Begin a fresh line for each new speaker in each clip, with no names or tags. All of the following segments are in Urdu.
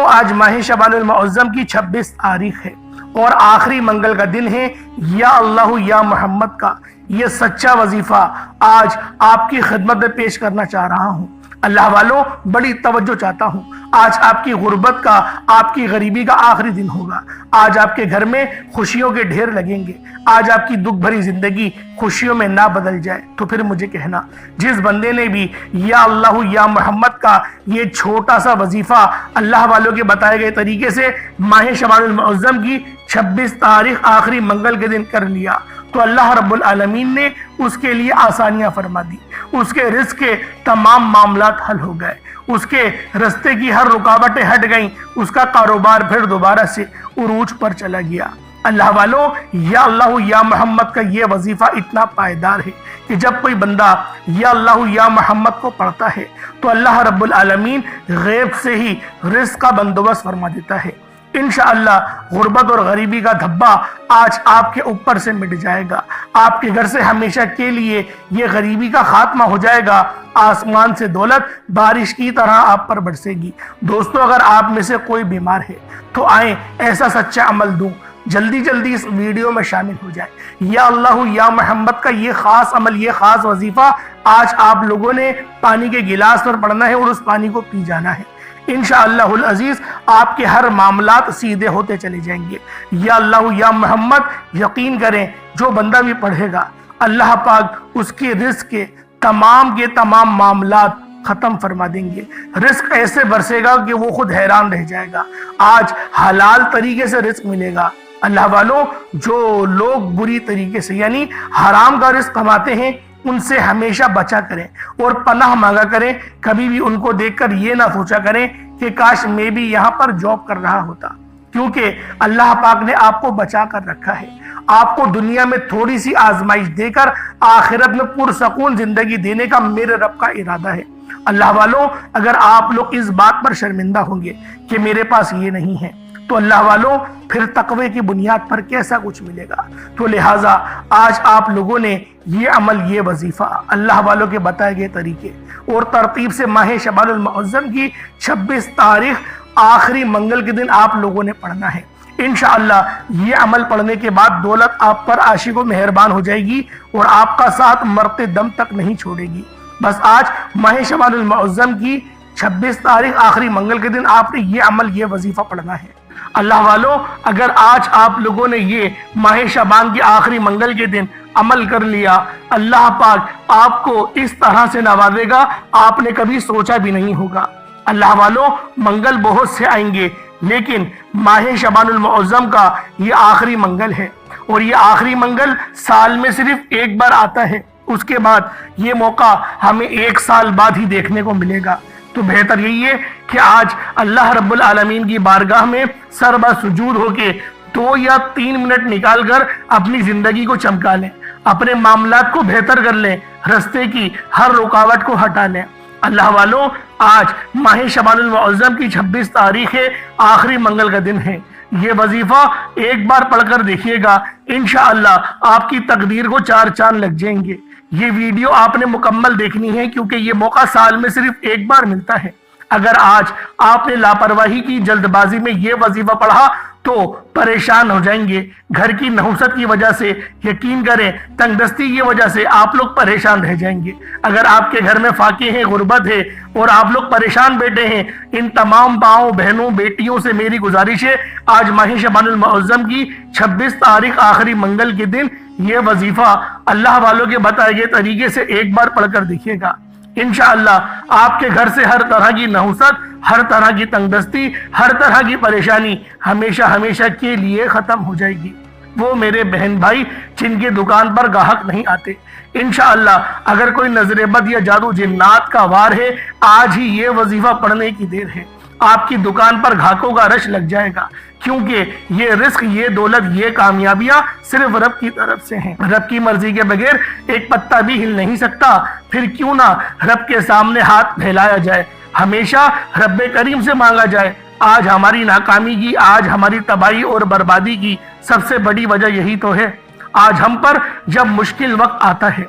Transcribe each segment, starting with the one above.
آج ماہ شعبان المعظم کی 26 تاریخ ہے اور آخری منگل کا دن ہے۔ یا اللہ یا محمد کا یہ سچا وظیفہ آج آپ کی خدمت میں پیش کرنا چاہ رہا ہوں۔ اللہ والوں، بڑی توجہ چاہتا ہوں۔ آج آپ کی غربت کا، آپ کی غریبی کا آخری دن ہوگا۔ آج آپ کے گھر میں خوشیوں کے ڈھیر لگیں گے۔ آج آپ کی دکھ بھری زندگی خوشیوں میں نہ بدل جائے تو پھر مجھے کہنا، جس بندے نے بھی یا اللہ یا محمد کا یہ چھوٹا سا وظیفہ اللہ والوں کے بتائے گئے طریقے سے ماہ شعبان المعظم کی 26 تاریخ آخری منگل کے دن کر لیا تو اللہ رب العالمین نے اس کے لیے آسانیاں فرما دی۔ اس کے رزق کے تمام معاملات حل ہو گئے، اس کے رستے کی ہر رکاوٹیں ہٹ گئیں، اس کا کاروبار پھر دوبارہ سے عروج پر چلا گیا۔ اللہ والوں، یا اللہ یا محمد کا یہ وظیفہ اتنا پائیدار ہے کہ جب کوئی بندہ یا اللہ یا محمد کو پڑھتا ہے تو اللہ رب العالمین غیب سے ہی رزق کا بندوبست فرما دیتا ہے۔ انشاءاللہ غربت اور غریبی کا دھبا آج آپ کے اوپر سے مٹ جائے گا۔ آپ کے گھر سے ہمیشہ کے لیے یہ غریبی کا خاتمہ ہو جائے گا۔ آسمان سے دولت بارش کی طرح آپ پر برسے گی۔ دوستو، اگر آپ میں سے کوئی بیمار ہے تو آئیں ایسا سچا عمل دوں، جلدی جلدی اس ویڈیو میں شامل ہو جائیں۔ یا اللہ یا محمد کا یہ خاص عمل، یہ خاص وظیفہ آج آپ لوگوں نے پانی کے گلاس پر پڑھنا ہے اور اس پانی کو پی جانا ہے۔ انشاءاللہ العزیز آپ کے ہر معاملات سیدھے ہوتے چلے جائیں گے۔ یا اللہ یا محمد، یقین کریں جو بندہ بھی پڑھے گا اللہ پاک اس کے رزق کے تمام معاملات ختم فرما دیں گے۔ رزق ایسے برسے گا کہ وہ خود حیران رہ جائے گا۔ آج حلال طریقے سے رزق ملے گا۔ اللہ والوں، جو لوگ بری طریقے سے یعنی حرام کا رزق کماتے ہیں ان سے ہمیشہ بچا کریں اور پناہ مانگا کریں۔ کبھی بھی ان کو دیکھ کر یہ نہ سوچا کریں کہ کاش میں بھی یہاں پر جاب کر رہا ہوتا، کیونکہ اللہ پاک نے آپ کو بچا کر رکھا ہے۔ آپ کو دنیا میں تھوڑی سی آزمائش دے کر آخرت میں پرسکون زندگی دینے کا میرے رب کا ارادہ ہے۔ اللہ والوں، اگر آپ لوگ اس بات پر شرمندہ ہوں گے کہ میرے پاس یہ نہیں ہے تو اللہ والوں پھر تقوی کی بنیاد پر کیسا کچھ ملے گا؟ تو لہٰذا آج آپ لوگوں نے یہ عمل، یہ وظیفہ اللہ والوں کے بتائے گئے طریقے اور ترتیب سے ماہ شعبان المعظم کی 26 تاریخ آخری منگل کے دن آپ لوگوں نے پڑھنا ہے۔ انشاءاللہ یہ عمل پڑھنے کے بعد دولت آپ پر عاشق و مہربان ہو جائے گی اور آپ کا ساتھ مرتے دم تک نہیں چھوڑے گی۔ بس آج ماہ شعبان المعظم کی 26 تاریخ آخری منگل کے دن آپ نے یہ عمل، یہ وظیفہ پڑھنا ہے۔ اللہ والوں، اگر آج آپ لوگوں نے یہ ماہ شعبان کی آخری منگل کے دن عمل کر لیا، اللہ پاک آپ کو اس طرح سے نوازے گا آپ نے کبھی سوچا بھی نہیں ہوگا۔ اللہ والوں، منگل بہت سے آئیں گے لیکن ماہ شعبان المعظم کا یہ آخری منگل ہے اور یہ آخری منگل سال میں صرف ایک بار آتا ہے۔ اس کے بعد یہ موقع ہمیں 1 سال بعد ہی دیکھنے کو ملے گا۔ تو بہتر یہی ہے کہ آج اللہ رب العالمین کی بارگاہ میں سر بہ سجود ہو کے 2 یا 3 منٹ نکال کر اپنی زندگی کو چمکا لیں، اپنے معاملات کو بہتر کر لیں، رستے کی ہر رکاوٹ کو ہٹا لیں۔ اللہ والوں، آج ماہ شعبان المعظم کی 26 تاریخ ہے، آخری منگل کا دن ہے۔ یہ وظیفہ ایک بار پڑھ کر دیکھیے گا، انشاءاللہ آپ کی تقدیر کو 4 چاند لگ جائیں گے۔ یہ ویڈیو آپ نے مکمل دیکھنی ہے کیونکہ یہ موقع سال میں صرف ایک بار ملتا ہے۔ اگر آج آپ نے لاپرواہی کی، جلد بازی میں یہ وظیفہ پڑھا تو پریشان ہو جائیں گے۔ گھر کی نحوست کی وجہ سے، یقین کریں تنگ دستی کی وجہ سے آپ لوگ پریشان رہ جائیں گے۔ اگر آپ کے گھر میں فاقے ہیں، غربت ہے اور آپ لوگ پریشان بیٹھے ہیں، ان تمام ماؤں، بہنوں، بیٹیوں سے میری گزارش ہے آج ماہ شعبان المعظم کی 26 تاریخ آخری منگل کے دن یہ وظیفہ اللہ والوں کے بتائے گئے طریقے سے ایک بار پڑھ کر دیکھیے گا۔ انشاءاللہ آپ کے گھر سے ہر طرح کی نحوست، ہر طرح کی تنگ دستی، ہر طرح کی پریشانی ہمیشہ کے لیے ختم ہو جائے گی۔ وہ میرے بہن بھائی جن کے دکان پر گاہک نہیں آتے، انشاءاللہ اگر کوئی نظر بد یا جادو جنات کا وار ہے، آج ہی یہ وظیفہ پڑھنے کی دیر ہے۔ آپ کی دکان پر گاہکوں کا رش لگ جائے گا، کیونکہ یہ رزق، یہ دولت، یہ کامیابیاں صرف رب کی طرف سے ہیں۔ رب کی مرضی کے بغیر ایک پتا بھی ہل نہیں سکتا، پھر کیوں نہ رب کے سامنے ہاتھ پھیلایا جائے، ہمیشہ رب کریم سے مانگا جائے۔ آج ہماری ناکامی کی، آج ہماری تباہی اور بربادی کی سب سے بڑی وجہ یہی تو ہے۔ آج ہم پر جب مشکل وقت آتا ہے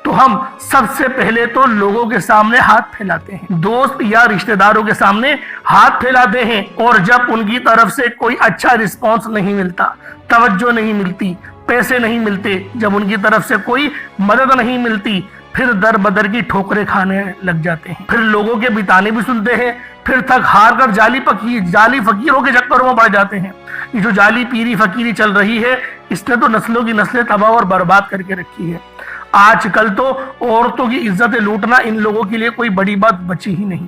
تو ہم سب سے پہلے تو لوگوں کے سامنے ہاتھ پھیلاتے ہیں، دوست یا رشتہ داروں کے سامنے ہاتھ پھیلاتے ہیں، اور جب ان کی طرف سے کوئی اچھا رسپانس نہیں ملتا، توجہ نہیں ملتی، پیسے نہیں ملتے، جب ان کی طرف سے کوئی مدد نہیں ملتی، پھر در بدر کی ٹھوکریں کھانے لگ جاتے ہیں، پھر لوگوں کے بتانے بھی سنتے ہیں، پھر تھک ہار کر جعلی فقیروں کے چکروں میں پڑ جاتے ہیں۔ یہ جو جعلی پیری فقیری چل رہی ہے، اس نے تو نسلوں کی نسلیں تباہ اور برباد کر کے رکھی ہے۔ آج کل تو عورتوں کی عزتیں لوٹنا ان لوگوں کے لیے کوئی بڑی بات بچی ہی نہیں۔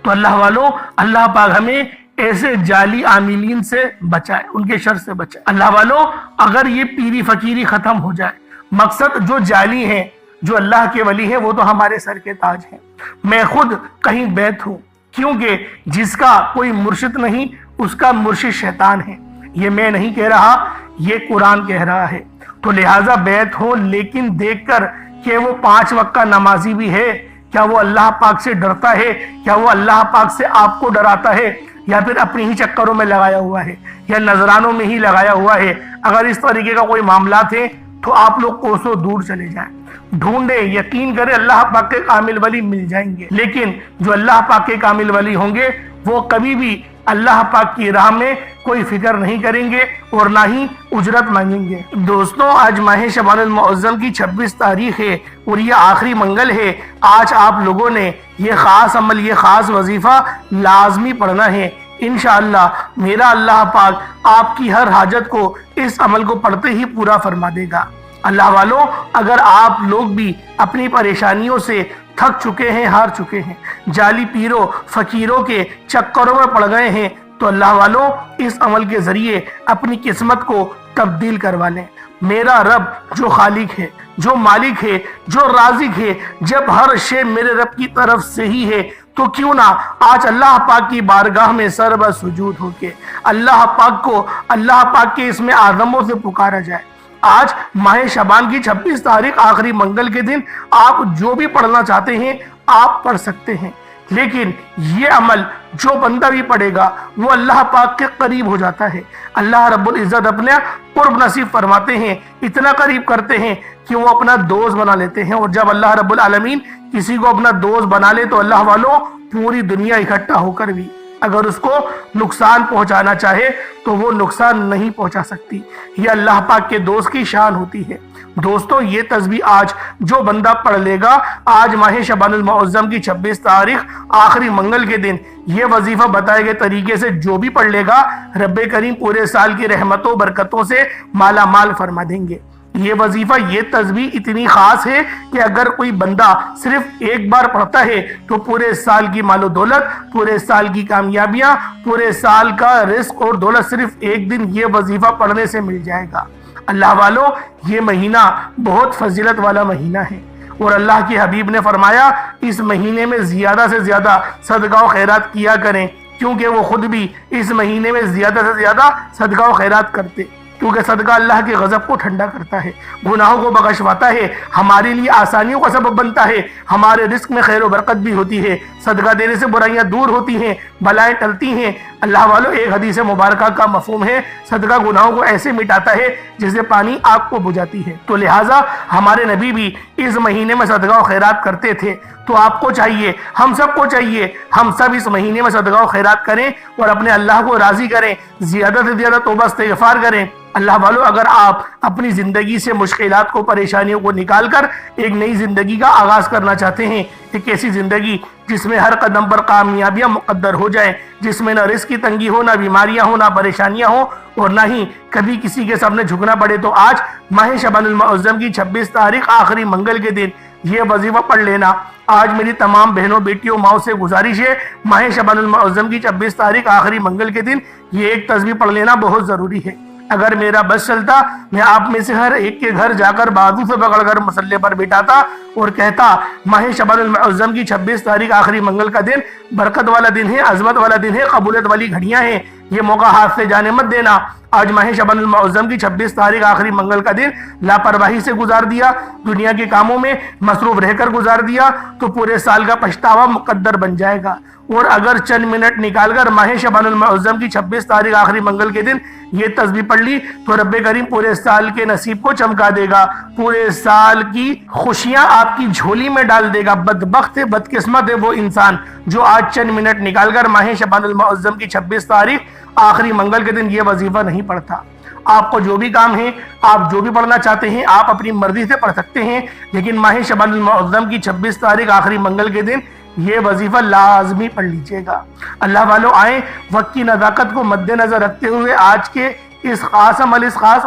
تو اللہ والوں، اللہ پاک ہمیں ایسے جعلی عاملین سے بچائے، ان کے شر سے بچائے۔ اللہ والوں، اگر یہ پیری فقیری ختم ہو جائے، مقصد جو جعلی ہیں، جو اللہ کے ولی ہیں، وہ تو ہمارے سر کے تاج ہیں۔ میں خود کہیں بیت ہوں، کیونکہ جس کا کوئی مرشد نہیں، اس کا مرشد شیطان ہے۔ یہ میں نہیں کہہ رہا، یہ قرآن کہہ رہا ہے۔ تو لہٰذا بیت ہو، لیکن دیکھ کر کہ وہ 5 وقت کا نمازی بھی ہے، کیا وہ اللہ پاک سے ڈرتا ہے، کیا وہ اللہ پاک سے آپ کو ڈراتا ہے، یا پھر اپنی ہی چکروں میں لگایا ہوا ہے، یا نذرانوں میں ہی لگایا ہوا ہے۔ اگر اس طریقے کا کوئی معاملات ہے تو آپ لوگ کوسوں دور چلے جائیں، ڈھونڈیں، یقین کریں اللہ پاک کے کامل ولی مل جائیں گے۔ لیکن جو اللہ پاک کے کامل ولی ہوں گے، وہ کبھی بھی اللہ پاک کی راہ میں کوئی فکر نہیں کریں گے اور نہ ہی اجرت مانگیں گے۔ دوستوں، آج ماہ شعبان المعظم کی 26 تاریخ ہے اور یہ آخری منگل ہے۔ آج آپ لوگوں نے یہ خاص عمل، یہ خاص وظیفہ لازمی پڑھنا ہے۔ انشاءاللہ میرا اللہ پاک آپ کی ہر حاجت کو اس عمل کو پڑھتے ہی پورا فرما دے گا۔ اللہ والوں، اگر آپ لوگ بھی اپنی پریشانیوں سے تھک چکے ہیں، ہار چکے ہیں، جعلی پیروں فقیروں کے چکروں میں پڑ گئے ہیں، تو اللہ والوں، اس عمل کے ذریعے اپنی قسمت کو تبدیل کروا لیں۔ میرا رب جو خالق ہے، جو مالک ہے، جو رازق ہے، جب ہر شے میرے رب کی طرف سے ہی ہے، تو کیوں نہ آج اللہ پاک کی بارگاہ میں سر بسجود ہو کے اللہ پاک کو، اللہ پاک کے اسم اعظموں سے پکارا جائے۔ آج ماہ شعبان کی 26 تاریخ آخری منگل کے دن آپ جو بھی پڑھنا چاہتے ہیں آپ پڑھ سکتے ہیں، لیکن یہ عمل جو بندہ بھی پڑھے گا وہ اللہ پاک کے قریب ہو جاتا ہے۔ اللہ رب العزت اپنے قرب نصیب فرماتے ہیں، اتنا قریب کرتے ہیں کہ وہ اپنا دوست بنا لیتے ہیں، اور جب اللہ رب العالمین کسی کو اپنا دوست بنا لے تو اللہ والوں، پوری دنیا اکٹھا ہو کر بھی اگر اس کو نقصان پہنچانا چاہے تو وہ نقصان نہیں پہنچا سکتی۔ یہ اللہ پاک کے دوست کی شان ہوتی ہے۔ دوستوں، یہ تسبیح آج جو بندہ پڑھ لے گا، آج ماہ شعبان المعظم کی 26 تاریخ آخری منگل کے دن یہ وظیفہ بتائے گئے طریقے سے جو بھی پڑھ لے گا، رب کریم پورے سال کی رحمتوں برکتوں سے مالا مال فرما دیں گے۔ یہ وظیفہ، یہ تسبیح اتنی خاص ہے کہ اگر کوئی بندہ صرف ایک بار پڑھتا ہے تو پورے سال کی مال و دولت، پورے سال کی کامیابیاں، پورے سال کا رزق اور دولت صرف ایک دن یہ وظیفہ پڑھنے سے مل جائے گا۔ اللہ والوں، یہ مہینہ بہت فضیلت والا مہینہ ہے، اور اللہ کے حبیب نے فرمایا اس مہینے میں زیادہ سے زیادہ صدقہ و خیرات کیا کریں، کیونکہ وہ خود بھی اس مہینے میں زیادہ سے زیادہ صدقہ و خیرات کرتے، کیونکہ صدقہ اللہ کے غضب کو ٹھنڈا کرتا ہے، گناہوں کو بخشواتا ہے، ہمارے لیے آسانیوں کا سبب بنتا ہے، ہمارے رزق میں خیر و برکت بھی ہوتی ہے، صدقہ دینے سے برائیاں دور ہوتی ہیں، بلائیں ٹلتی ہیں۔ اللہ والوں، ایک حدیث مبارکہ کا مفہوم ہے، صدقہ گناہوں کو ایسے مٹاتا ہے جیسے پانی آگ کو بجھاتی ہے۔ تو لہٰذا ہمارے نبی بھی اس مہینے میں صدقہ و خیرات کرتے تھے، تو آپ کو چاہیے، ہم سب کو چاہیے، ہم سب اس مہینے میں صدقہ و خیرات کریں اور اپنے اللہ کو راضی کریں، زیادہ سے زیادہ توبہ استغفار کریں۔ اللہ والوں، اگر آپ اپنی زندگی سے مشکلات کو، پریشانیوں کو نکال کر ایک نئی زندگی کا آغاز کرنا چاہتے ہیں، ایک ایسی زندگی جس میں ہر قدم پر کامیابیاں مقدر ہو جائیں، جس میں نہ رزق کی تنگی ہو، نہ بیماریاں ہوں، نہ پریشانیاں ہوں، اور نہ ہی کبھی کسی کے سامنے جھکنا پڑے، تو آج ماہ شعبان المعظم کی 26 تاریخ آخری منگل کے دن یہ وظیفہ پڑھ لینا۔ آج میری تمام بہنوں، بیٹیوں، ماؤں سے گزارش ہے، ماہ شعبان المعظم کی 26 تاریخ آخری منگل کے دن یہ ایک تسبیح پڑھ لینا بہت ضروری ہے۔ اگر میرا بس چلتا، میں آپ میں سے ہر ایک کے گھر جا کر بازو سے پکڑ کر مسلح پر بٹھاتا اور کہتا، ماہ شعبان المعظم کی 26 تاریخ آخری منگل کا دن برکت والا دن ہے، عظمت والا دن ہے، قبولیت والی گھڑیاں ہیں، یہ موقع ہاتھ سے جانے مت دینا۔ آج ماہ شعبان المعظم کی 26 تاریخ آخری منگل کا دن لاپرواہی سے گزار دیا، دنیا کے کاموں میں مصروف رہ کر گزار دیا تو پورے سال کا پچھتاوا مقدر بن جائے گا۔ اور اگر چند منٹ نکال کر ماہ شعبان المعظم کی 26 تاریخ آخری منگل کے دن یہ تسبیح پڑھ لی تو رب کریم پورے سال کے نصیب کو چمکا دے گا، پورے سال کی خوشیاں آپ کی جھولی میں ڈال دے گا۔ بدبخت ہے، بدقسمت ہے وہ انسان جو آج چند منٹ نکال کر ماہ شعبان المعظم کی 26 تاریخ آخری منگل کے دن یہ وظیفہ نہیں پڑھتا۔ آپ کو جو بھی کام ہے، آپ جو بھی پڑھنا چاہتے ہیں، آپ اپنی مرضی سے پڑھ سکتے ہیں، لیکن ماہ شعبان المعظم کی 26 تاریخ آخری منگل کے دن یہ وظیفہ لازمی پڑھ لیجئے گا۔ اللہ والوں آئیں وقت کی نزاکت کو مد نظر رکھتے ہوئے آج کے اس خاص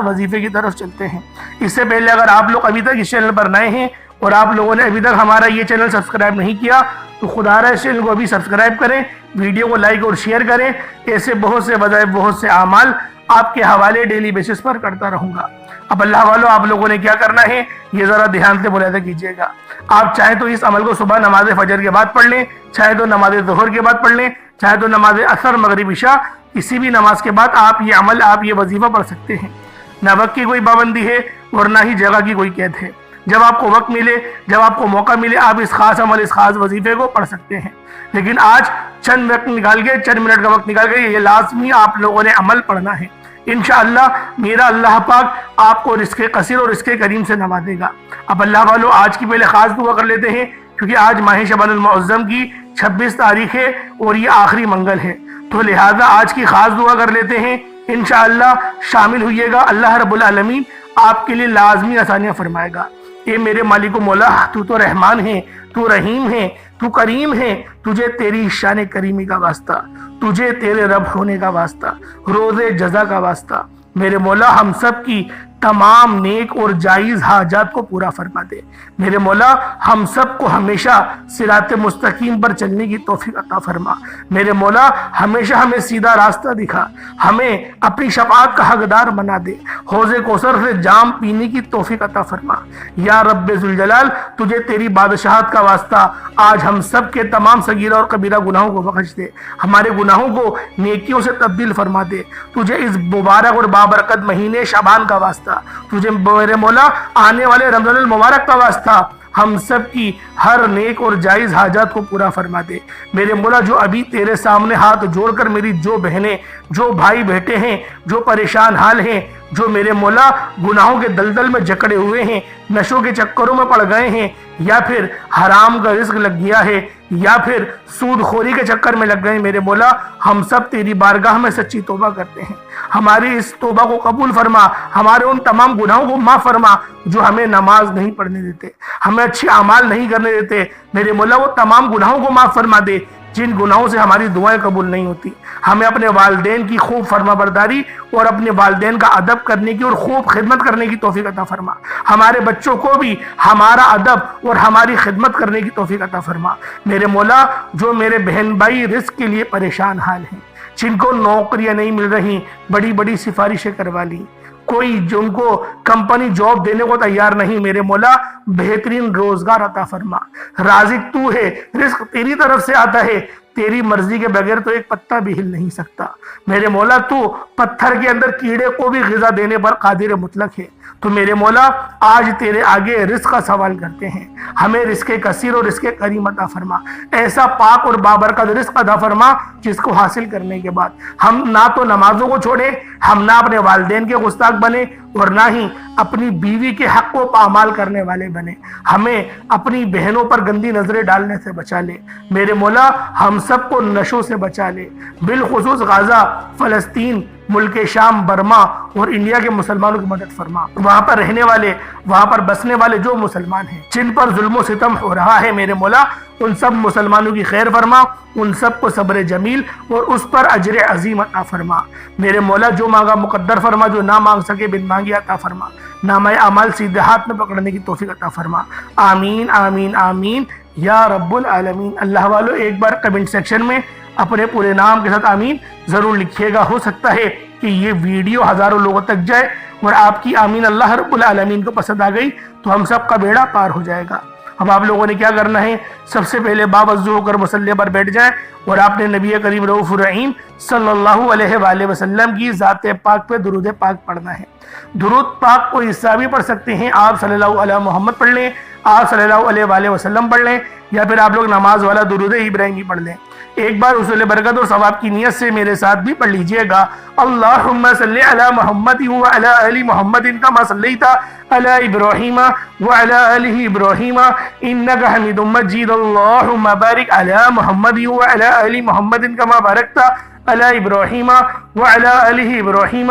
وظیفے کی طرف چلتے ہیں۔ اس سے پہلے اگر آپ لوگ ابھی تک اس چینل پر نئے ہیں اور آپ لوگوں نے ابھی تک ہمارا یہ چینل سبسکرائب نہیں کیا تو خدا رہا اس چینل کو ابھی سبسکرائب کریں، ویڈیو کو لائک اور شیئر کریں۔ ایسے بہت سے وظائف، بہت سے اعمال آپ کے حوالے ڈیلی بیسس پر کرتا رہوں گا۔ اب اللہ والوں آپ لوگوں نے کیا کرنا ہے یہ ذرا دھیان سے ملاحظہ کیجئے گا۔ آپ چاہے تو اس عمل کو صبح نماز فجر کے بعد پڑھ لیں، چاہے تو نماز ظہر کے بعد پڑھ لیں، چاہے تو نماز عصر مغرب عشاء کسی بھی نماز کے بعد آپ یہ عمل، آپ یہ وظیفہ پڑھ سکتے ہیں۔ نہ وقت کی کوئی پابندی ہے اور نہ ہی جگہ کی کوئی قید ہے۔ جب آپ کو وقت ملے، جب آپ کو موقع ملے، آپ اس خاص عمل، اس خاص وظیفے کو پڑھ سکتے ہیں۔ لیکن آج چند وقت نکال کے، چند منٹ کا وقت نکال کے یہ لازمی آپ لوگوں نے عمل پڑھنا ہے۔ انشاءاللہ میرا اللہ پاک آپ کو رزق قصیر اور رزق کریم سے نوازے گا۔ اب اللہ والوں آج کی پہلے خاص دعا کر لیتے ہیں، کیونکہ آج ماہ شعبان المعظم کی 26 تاریخ ہے اور یہ آخری منگل ہے، تو لہٰذا آج کی خاص دعا کر لیتے ہیں۔ انشاءاللہ شامل ہوئیے گا، اللہ رب العالمین آپ کے لیے لازمی آسانیاں فرمائے گا۔ اے میرے مالک و مولا، تو رحمان ہے، تو رحیم ہے، تو کریم ہے، تجھے تیری شان کریمی کا واسطہ، تجھے تیرے رب ہونے کا واسطہ، روز جزا کا واسطہ، میرے مولا ہم سب کی تمام نیک اور جائز حاجات کو پورا فرما دے۔ میرے مولا ہم سب کو ہمیشہ صراط مستقیم پر چلنے کی توفیق عطا فرما۔ میرے مولا ہمیشہ ہمیں سیدھا راستہ دکھا، ہمیں اپنی شفاعت کا حقدار بنا دے، حوض کوثر سے جام پینے کی توفیق عطا فرما۔ یا رب ذوالجلال تجھے تیری بادشاہت کا واسطہ آج ہم سب کے تمام صغیرہ اور کبیرہ گناہوں کو بخش دے، ہمارے گناہوں کو نیکیوں سے تبدیل فرما دے۔ تجھے اس مبارک اور بابرکت مہینے شعبان کا واسطہ، تجھے میرے مولا آنے والے رمضان المبارک کا واسطہ ہم سب کی ہر نیک اور جائز حاجات کو پورا فرما دے۔ میرے مولا جو ابھی تیرے سامنے ہاتھ جوڑ کر میری جو بہنیں، جو بھائی بیٹے ہیں، جو پریشان حال ہیں، جو میرے مولا گناہوں کے دلدل میں جکڑے ہوئے ہیں، نشوں کے چکروں میں پڑ گئے ہیں، یا پھر حرام کا رزق لگ گیا ہے، یا پھر سود خوری کے چکر میں لگ گئے ہیں، میرے مولا ہم سب تیری بارگاہ میں سچی توبہ کرتے ہیں۔ ہماری اس توبہ کو قبول فرما، ہمارے ان تمام گناہوں کو معاف فرما جو ہمیں نماز نہیں پڑھنے دیتے، ہمیں اچھے اعمال نہیں کرنے دیتے۔ میرے مولا وہ تمام گناہوں کو معاف فرما دے جن گناہوں سے ہماری دعائیں قبول نہیں ہوتی۔ ہمیں اپنے والدین کی خوب فرما برداری اور اپنے والدین کا ادب کرنے کی اور خوب خدمت کرنے کی توفیق عطا فرما۔ ہمارے بچوں کو بھی ہمارا ادب اور ہماری خدمت کرنے کی توفیق عطا فرما۔ میرے مولا جو میرے بہن بھائی رزق کے لیے پریشان حال ہیں، جن کو نوکریاں نہیں مل رہی، بڑی بڑی سفارشیں کروا لی، کوئی جن کو کمپنی جاب دینے کو تیار نہیں، میرے مولا بہترین روزگار عطا فرما۔ رازق تو ہے، رزق تیری طرف سے آتا ہے، تیری مرضی کے بغیر تو ایک پتا بھی ہل نہیں سکتا۔ میرے مولا تو پتھر کے اندر کیڑے کو بھی غذا دینے پر قادر مطلق ہے۔ تو میرے مولا آج تیرے آگے رزق کا سوال کرتے ہیں، ہمیں رزق کثیر اور رزق کریم عطا فرما۔ ایسا پاک اور بابرکت رزق عطا فرما جس کو حاصل کرنے کے بعد ہم نہ تو نمازوں کو چھوڑیں، ہم نہ اپنے والدین کے گستاخ بنے اور نہ ہی اپنی بیوی کے حق کو پامال کرنے والے بنے۔ ہمیں اپنی بہنوں پر گندی نظریں ڈالنے سے بچا لے۔ میرے مولا ہم سب کو نشوں سے بچا لے، بالخصوص غزہ، فلسطین، ملک شام، برما اور انڈیا کے مسلمانوں کی مدد فرما۔ وہاں پر رہنے والے، وہاں پر بسنے والے جو مسلمان ہیں جن پر ظلم و ستم ہو رہا ہے، میرے مولا ان سب مسلمانوں کی خیر فرما، ان سب کو صبر جمیل اور اس پر اجر عظیم عطا فرما۔ میرے مولا جو مانگا مقدر فرما، جو نہ مانگ سکے بن مانگی عطا فرما۔ نامہ اعمال سیدھے ہاتھ میں پکڑنے کی توفیق عطا فرما۔ آمین آمین آمین یا رب العالمین۔ اللہ والو ایک بار کمنٹ سیکشن میں اپنے پورے نام کے ساتھ آمین ضرور لکھیے گا۔ ہو سکتا ہے کہ یہ ویڈیو ہزاروں لوگوں تک جائے اور آپ کی آمین اللہ رب العالمین کو پسند آ گئی تو ہم سب کا بیڑا پار ہو جائے گا۔ اب آپ لوگوں نے کیا کرنا ہے، سب سے پہلے باوضو ہو کر مصلی پر بیٹھ جائیں اور آپ نے نبی کریم رؤوف الرحیم صلی اللہ علیہ وآلہ وسلم کی ذات پاک پہ درود پاک پڑھنا ہے۔ درود پاک کو حصہ بھی پڑھ سکتے ہیں، آپ صلی اللہ علیہ محمد پڑھ لیں، آپ صلی اللہ علیہ وآلہ وسلم پڑھ لیں، یا پھر آپ لوگ نماز والا درود ابراہیمی پڑھ لیں۔ ایک بار حصول برکت اور ثواب کی نیت سے میرے ساتھ بھی پڑھ لیجئے گا۔ اللہم صلی علی محمد وعلی آل محمد کما صلیت علی ابراہیم وعلی آل ابراہیم انک حمید مجید۔ اللہم بارک علی محمد وعلی آل محمد کما بارکت علی ابراہیم وعلی آل ابراہیم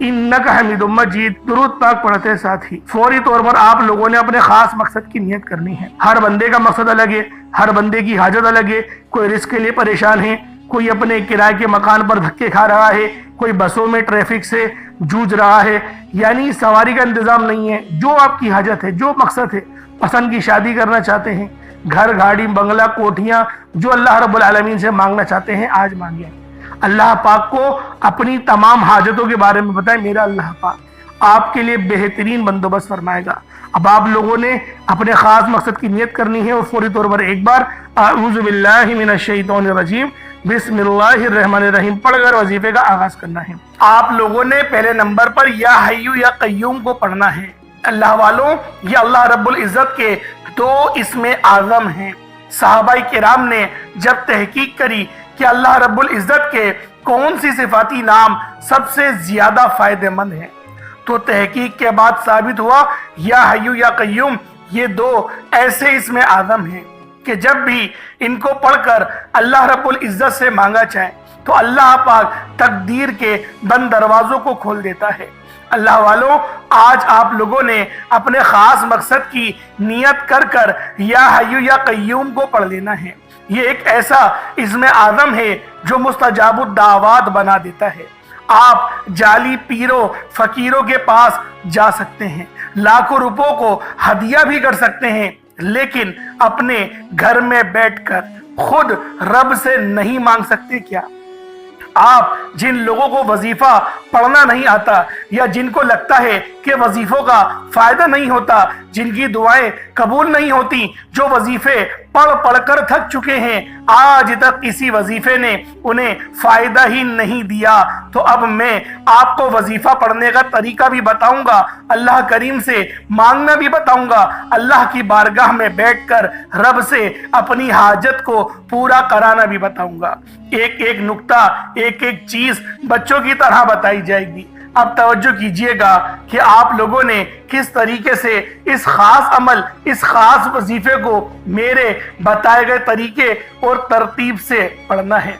انک حمید مجید۔ درود پاک پڑھتے ساتھ ہی فوری طور پر آپ لوگوں نے اپنے خاص مقصد کی نیت کرنی ہے۔ ہر بندے کا مقصد الگ ہے، ہر بندے کی حاجت الگ ہے۔ کوئی رزق کے لیے پریشان ہے، کوئی اپنے کرائے کے مکان پر دھکے کھا رہا ہے، کوئی بسوں میں ٹریفک سے جوجھ رہا ہے، یعنی سواری کا انتظام نہیں ہے۔ جو آپ کی حاجت ہے، جو مقصد ہے، پسند کی شادی کرنا چاہتے ہیں، گھر گاڑی بنگلہ کوٹھیاں، جو اللہ رب العالمین سے مانگنا چاہتے ہیں آج مانگیں۔ اللہ پاک کو اپنی تمام حاجتوں کے بارے میں بتائیں، میرا اللہ پاک آپ کے لیے بہترین بندوبست فرمائے گا۔ اب آپ لوگوں نے اپنے خاص مقصد کی نیت کرنی ہے اور فوری طور پر ایک بار اعوذ باللہ من الشیطان الرجیم بسم اللہ الرحمن الرحیم پڑھ کر وظیفے کا آغاز کرنا ہے۔ آپ لوگوں نے پہلے نمبر پر یا حیو یا قیوم کو پڑھنا ہے۔ اللہ والوں، یہ اللہ رب العزت کے دو اسم اعظم ہیں۔ صحابہ کرام نے جب تحقیق کری کہ اللہ رب العزت کے کون سی صفاتی نام سب سے زیادہ فائدہ مند ہیں، تو تحقیق کے بعد ثابت ہوا یا حیو یا قیوم یہ دو ایسے اسم اعظم ہیں کہ جب بھی ان کو پڑھ کر اللہ رب العزت سے مانگا جائے تو اللہ پاک تقدیر کے بند دروازوں کو کھول دیتا ہے۔ اللہ والوں، آج آپ لوگوں نے اپنے خاص مقصد کی نیت کر کر یا حیو یا قیوم کو پڑھ لینا ہے۔ یہ ایک ایسا اسم اعظم ہے جو مستجاب الدعوات بنا دیتا ہے۔ آپ جعلی پیروں فقیروں کے پاس جا سکتے ہیں، لاکھوں روپوں کو ہدیہ بھی کر سکتے ہیں، لیکن اپنے گھر میں بیٹھ کر خود رب سے نہیں مانگ سکتے کیا؟ آپ جن لوگوں کو وظیفہ پڑھنا نہیں آتا یا جن کو لگتا ہے کہ وظیفوں کا فائدہ نہیں ہوتا، جن کی دعائیں قبول نہیں ہوتی، جو وظیفے پڑھ پڑھ کر تھک چکے ہیں، آج تک کسی وظیفے نے انہیں فائدہ ہی نہیں دیا، تو اب میں آپ کو وظیفہ پڑھنے کا طریقہ بھی بتاؤں گا، اللہ کریم سے مانگنا بھی بتاؤں گا، اللہ کی بارگاہ میں بیٹھ کر رب سے اپنی حاجت کو پورا کرانا بھی بتاؤں گا۔ ایک ایک نقطہ، ایک ایک چیز بچوں کی طرح بتائی جائے گی۔ اب توجہ کیجئے گا کہ آپ لوگوں نے کس طریقے سے اس خاص عمل، اس خاص وظیفے کو میرے بتائے گئے طریقے اور ترتیب سے پڑھنا ہے۔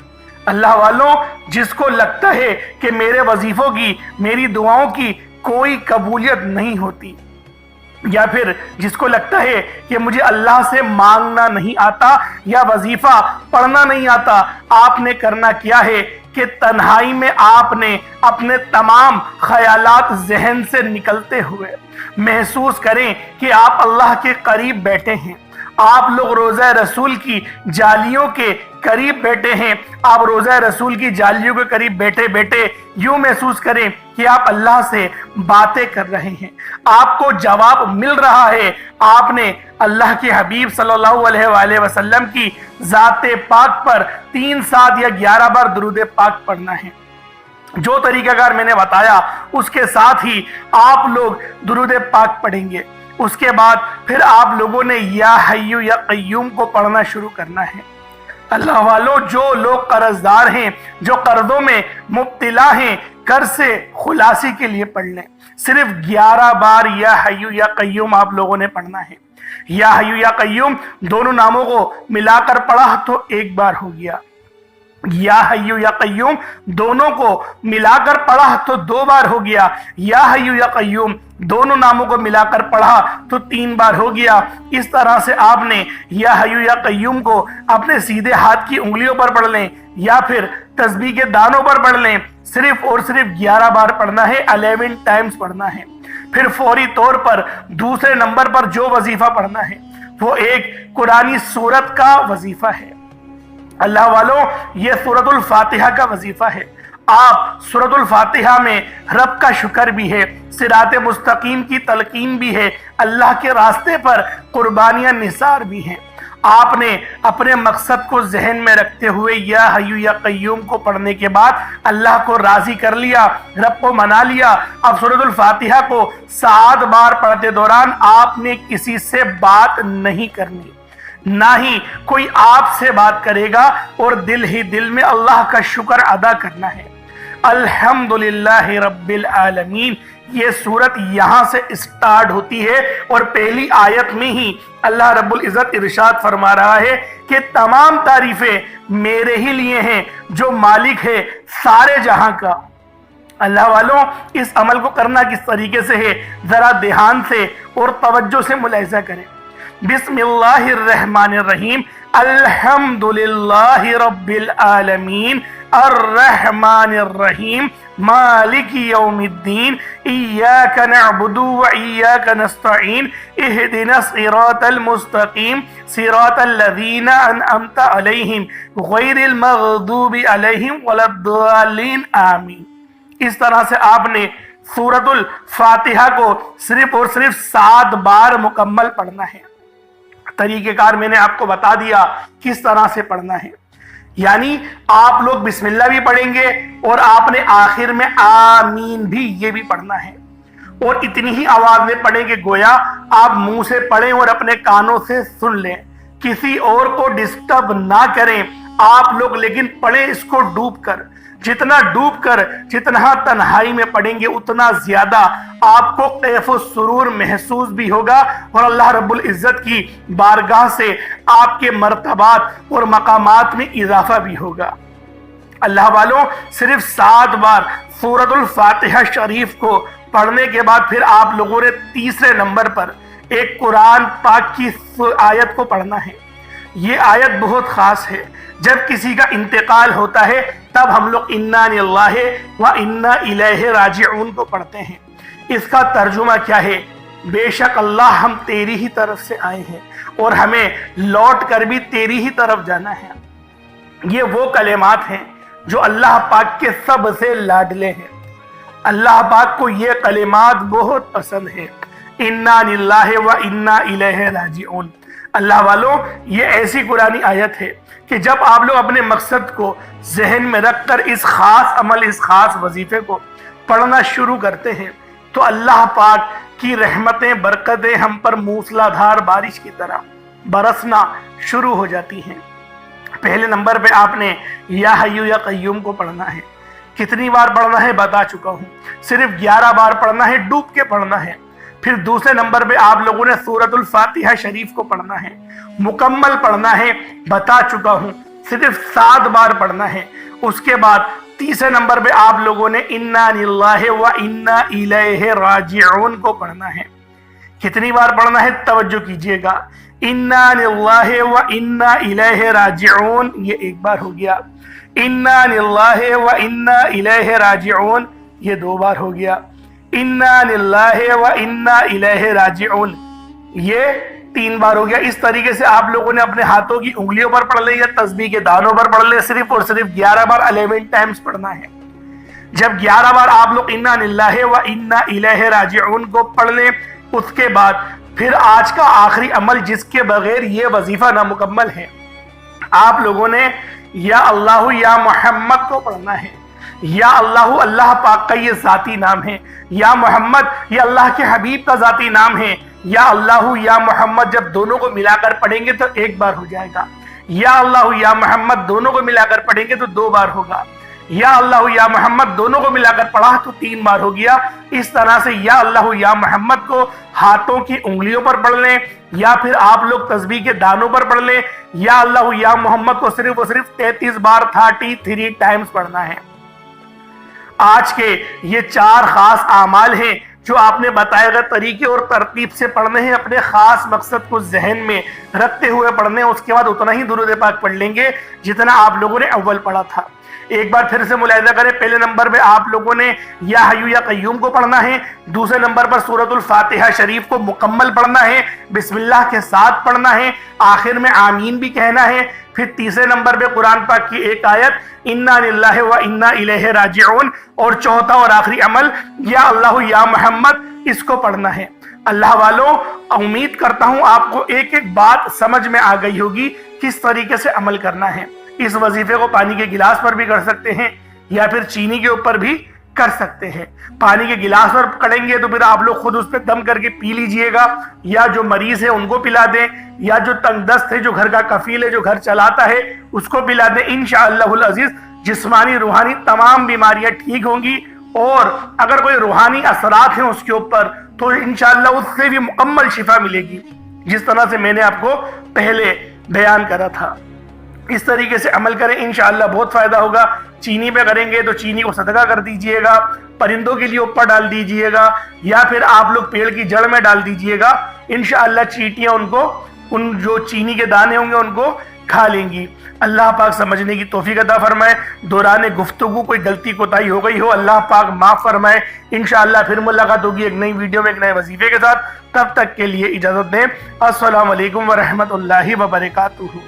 اللہ والوں، جس کو لگتا ہے کہ میرے وظیفوں کی، میری دعاؤں کی کوئی قبولیت نہیں ہوتی، یا پھر جس کو لگتا ہے کہ مجھے اللہ سے مانگنا نہیں آتا یا وظیفہ پڑھنا نہیں آتا، آپ نے کرنا کیا ہے کہ تنہائی میں آپ نے اپنے تمام خیالات ذہن سے نکلتے ہوئے محسوس کریں کہ آپ اللہ کے قریب بیٹھے ہیں، آپ لوگ روضہ رسول کی جالیوں کے قریب بیٹھے ہیں۔ آپ روضہ رسول کی جالیوں کے قریب بیٹھے بیٹھے یوں محسوس کریں کہ آپ اللہ سے باتیں کر رہے ہیں، آپ کو جواب مل رہا ہے۔ آپ نے اللہ کے حبیب صلی اللہ علیہ وآلہ وسلم کی ذات پاک پر 3 7 یا 11 بار درود پاک پڑھنا ہے۔ جو طریقہ کار میں نے بتایا اس کے ساتھ ہی آپ لوگ درود پاک پڑھیں گے۔ اس کے بعد پھر آپ لوگوں نے یا حیو یا قیوم کو پڑھنا شروع کرنا ہے۔ اللہ والوں، جو لوگ قرض دار ہیں، جو قرضوں میں مبتلا ہیں، قرض سے خلاصی کے لیے پڑھ لیں۔ صرف 11 بار یا حیو یا قیوم آپ لوگوں نے پڑھنا ہے۔ یا حیو یا قیوم دونوں ناموں کو ملا کر پڑھا تو 1 بار ہو گیا، یا حیو یا قیوم دونوں کو ملا کر پڑھا تو 2 بار ہو گیا، یا حیو یا قیوم دونوں ناموں کو ملا کر پڑھا تو 3 بار ہو گیا۔ اس طرح سے آپ نے یا حیو یا قیوم کو اپنے سیدھے ہاتھ کی انگلیوں پر پڑھ لیں یا پھر تسبیح کے دانوں پر پڑھ لیں۔ صرف اور صرف 11 بار پڑھنا ہے، 11 ٹائمز پڑھنا ہے۔ پھر فوری طور پر دوسرے نمبر پر جو وظیفہ پڑھنا ہے وہ ایک قرآنی سورت کا وظیفہ ہے۔ اللہ والوں، یہ سورۃ الفاتحہ کا وظیفہ ہے۔ آپ سورۃ الفاتحہ میں رب کا شکر بھی ہے، صراط مستقیم کی تلقین بھی ہے، اللہ کے راستے پر قربانیاں نثار بھی ہیں۔ آپ نے اپنے مقصد کو ذہن میں رکھتے ہوئے یا حی یا قیوم کو پڑھنے کے بعد اللہ کو راضی کر لیا، رب کو منا لیا۔ اب سورۃ الفاتحہ کو 7 بار پڑھتے دوران آپ نے کسی سے بات نہیں کرنی، نہ ہی کوئی آپ سے بات کرے گا، اور دل ہی دل میں اللہ کا شکر ادا کرنا ہے۔ الحمدللہ رب العالمین، یہ سورت یہاں سے اسٹارٹ ہوتی ہے، اور پہلی آیت میں ہی اللہ رب العزت ارشاد فرما رہا ہے کہ تمام تعریفیں میرے ہی لیے ہیں جو مالک ہے سارے جہاں کا۔ اللہ والوں، اس عمل کو کرنا کس طریقے سے ہے، ذرا دھیان سے اور توجہ سے ملاحظہ کریں۔ بسم اللہ الرحمن الرحیم، الحمدللہ رب العالمین، الرحمن الرحیم، مالک یوم الدین، ایاک نعبد و ایاک نستعین، اہدنا الصراط المستقیم، صراط الذین انعمت علیہم غیر المغضوب علیہم ولا الضالین، آمین۔ اس طرح سے آپ نے سورۃ الفاتحہ کو صرف اور صرف 7 بار مکمل پڑھنا ہے۔ طریقہ کار میں نے آپ کو بتا دیا کس طرح سے پڑھنا ہے، یعنی آپ لوگ بسم اللہ بھی پڑھیں گے، اور آپ نے آخر میں آمین بھی یہ بھی پڑھنا ہے، اور اتنی ہی آواز میں پڑھیں کہ گویا آپ منہ سے پڑھیں اور اپنے کانوں سے سن لیں، کسی اور کو ڈسٹرب نہ کریں آپ لوگ، لیکن پڑھیں اس کو ڈوب کر۔ جتنا ڈوب کر، جتنا تنہائی میں پڑھیں گے، اتنا زیادہ آپ کو کیف و سرور محسوس بھی ہوگا، اور اللہ رب العزت کی بارگاہ سے آپ کے مرتبات اور مقامات میں اضافہ بھی ہوگا۔ اللہ والوں، صرف 7 بار سورۃ الفاتحہ شریف کو پڑھنے کے بعد پھر آپ لوگوں نے تیسرے نمبر پر ایک قرآن پاک کی آیت کو پڑھنا ہے۔ یہ آیت بہت خاص ہے۔ جب کسی کا انتقال ہوتا ہے تب ہم لوگ انا للہ و انا الیہ راجعون کو پڑھتے ہیں۔ اس کا ترجمہ کیا ہے؟ بے شک اللہ، ہم تیری ہی طرف سے آئے ہیں، اور ہمیں لوٹ کر بھی تیری ہی طرف جانا ہے۔ یہ وہ کلمات ہیں جو اللہ پاک کے سب سے لاڈلے ہیں۔ اللہ پاک کو یہ کلمات بہت پسند ہے، انا للہ و انا الیہ راجعون۔ اللہ والوں، یہ ایسی قرآنی آیت ہے کہ جب آپ لوگ اپنے مقصد کو ذہن میں رکھ کر اس خاص عمل، اس خاص وظیفے کو پڑھنا شروع کرتے ہیں تو اللہ پاک کی رحمتیں، برکتیں ہم پر موسلا دھار بارش کی طرح برسنا شروع ہو جاتی ہیں۔ پہلے نمبر پہ آپ نے یا حی یا قیوم کو پڑھنا ہے۔ کتنی بار پڑھنا ہے بتا چکا ہوں، صرف 11 بار پڑھنا ہے، ڈوب کے پڑھنا ہے۔ پھر دوسرے نمبر پہ آپ لوگوں نے سورۃ الفاتحہ شریف کو پڑھنا ہے، مکمل پڑھنا ہے، بتا چکا ہوں، صرف 7 بار پڑھنا ہے۔ اس کے بعد تیسرے نمبر پہ آپ لوگوں نے انا للہ و انا الیہ راجعون کو پڑھنا ہے۔ کتنی بار پڑھنا ہے توجہ کیجئے گا، انا للہ و انا الیہ راجعون، یہ 1 بار ہو گیا، انا للہ و انا الیہ راجعون، یہ 2 بار ہو گیا، انا للہ و انا الیہ راجعون، یہ 3 بار ہو گیا۔ اس طریقے سے آپ لوگوں نے اپنے ہاتھوں کی انگلیوں پر پڑھ لے یا تسبیح کے دانوں پر پڑھ لے، صرف اور صرف 11 بار 11 ٹائمز پڑھنا ہے۔ جب 11 بار آپ لوگ انا للہ و انا الیہ راجعون کو پڑھ لیں، اس کے بعد پھر آج کا آخری عمل جس کے بغیر یہ وظیفہ نامکمل ہے، آپ لوگوں نے یا اللہ یا محمد کو پڑھنا ہے۔ یا اللہ، اللہ پاک کا یہ ذاتی نام ہے، یا محمد یہ اللہ کے حبیب کا ذاتی نام ہے۔ یا اللہ یا محمد جب دونوں کو ملا کر پڑھیں گے تو 1 بار ہو جائے گا، یا اللہ یا محمد دونوں کو ملا کر پڑھیں گے تو 2 بار ہوگا، یا اللہ یا محمد دونوں کو ملا کر پڑھا تو 3 بار ہو گیا۔ اس طرح سے یا اللہ یا محمد کو ہاتھوں کی انگلیوں پر پڑھ لیں، یا پھر آپ لوگ تسبیح کے دانوں پر پڑھ لیں۔ یا اللہ یا محمد کو صرف اور صرف 33 بار 33 ٹائمز پڑھنا ہے۔ آج کے یہ 4 خاص اعمال ہیں جو آپ نے بتائے گئے طریقے اور ترتیب سے پڑھنے ہیں، اپنے خاص مقصد کو ذہن میں رکھتے ہوئے پڑھنے ہیں۔ اس کے بعد اتنا ہی درود پاک پڑھ لیں گے جتنا آپ لوگوں نے اول پڑھا تھا۔ ایک بار پھر سے ملاحظہ کریں، پہلے نمبر پہ آپ لوگوں نے یا حیو یا قیوم کو پڑھنا ہے، دوسرے نمبر پر سورۃ الفاتحہ شریف کو مکمل پڑھنا ہے، بسم اللہ کے ساتھ پڑھنا ہے، آخر میں آمین بھی کہنا ہے، پھر تیسرے نمبر پہ قرآن پاک کی ایک آیت انا للہ و انا الیہ راجعون، اور چوتھا اور آخری عمل یا اللہ یا محمد، اس کو پڑھنا ہے۔ اللہ والوں، امید کرتا ہوں آپ کو ایک ایک بات سمجھ میں آ گئی ہوگی کس طریقے سے عمل کرنا ہے۔ اس وظیفے کو پانی کے گلاس پر بھی کر سکتے ہیں یا پھر چینی کے اوپر بھی کر سکتے ہیں۔ پانی کے گلاس پر کریں گے تو پھر آپ لوگ خود اس پہ دم کر کے پی لیجئے گا، یا جو مریض ہے ان کو پلا دیں، یا جو تنگ دست ہے، جو گھر کا کفیل ہے، جو گھر چلاتا ہے، اس کو پلا دیں۔ انشاءاللہ العزیز جسمانی روحانی تمام بیماریاں ٹھیک ہوں گی، اور اگر کوئی روحانی اثرات ہیں اس کے اوپر تو انشاءاللہ اس سے بھی مکمل شفا ملے گی، جس طرح سے میں نے آپ کو پہلے بیان کرا تھا۔ اس طریقے سے عمل کریں، انشاءاللہ بہت فائدہ ہوگا۔ چینی پہ کریں گے تو چینی کو صدقہ کر دیجئے گا، پرندوں کے لیے اوپر ڈال دیجئے گا، یا پھر آپ لوگ پیڑ کی جڑ میں ڈال دیجئے گا۔ انشاءاللہ چیٹیاں ان جو چینی کے دانے ہوں گے ان کو کھا لیں گی۔ اللہ پاک سمجھنے کی توفیق عطا فرمائے۔ دوران گفتگو کوئی غلطی کوتاہی ہو گئی ہو، اللہ پاک معاف فرمائے۔ انشاءاللہ پھر ملاقات ہوگی ایک نئی ویڈیو میں ایک نئے وظیفے کے ساتھ۔ تب تک کے لیے اجازت دیں۔ السلام علیکم ورحمۃ اللہ وبرکاتہ۔